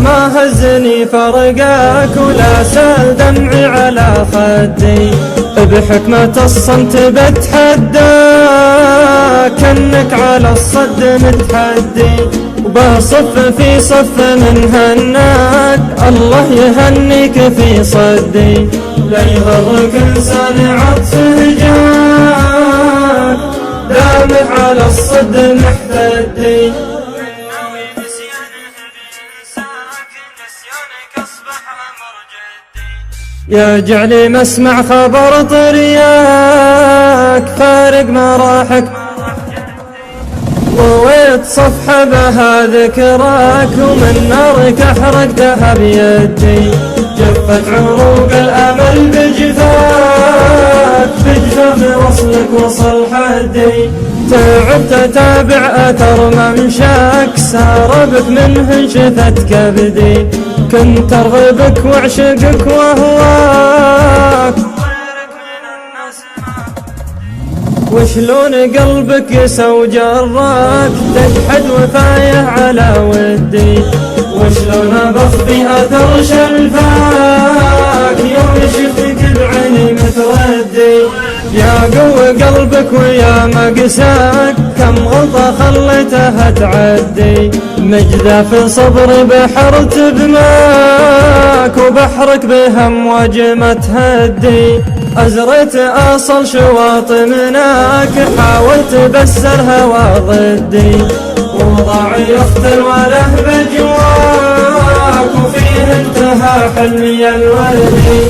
ما هزني فرقاك ولا سال دمعي على خدي، بحكمة الصمت بتحداك انك على الصد متحدي، وبصف في صف من هناك الله يهنيك في صدي، لا يغرك انسان عطفه جاك دامع على الصد محتدي. يا جعلي مسمع خبر طرياك فارق مراحك، رويت صفحة بها ذكراك ومن نارك احرقتها بيدي، جفت عروق الامل بجفاك بجفاف وصلك وصل حدي، تعبت اتابع اثر ممشاك سار بك منه انشفت كبدي، كنت ارغبك واعشقك واهواك وشلون قلبك يسوى جراك تجحد وفايه على ودي، وشلون بخفي اثر شلفاك يوم شفتك بعيني متردي، يا قوي قلبك ويا مقساك كم غلطة خليتها تعدي، مجدة في صبر بحر تبماك وبحرك بهمواج ما تهدي، أزريت أصل شواط مناك حاولت بس الهوى ضدي، وضاع يقتل وله بجواك وفيه انتهى حلمي الوردي.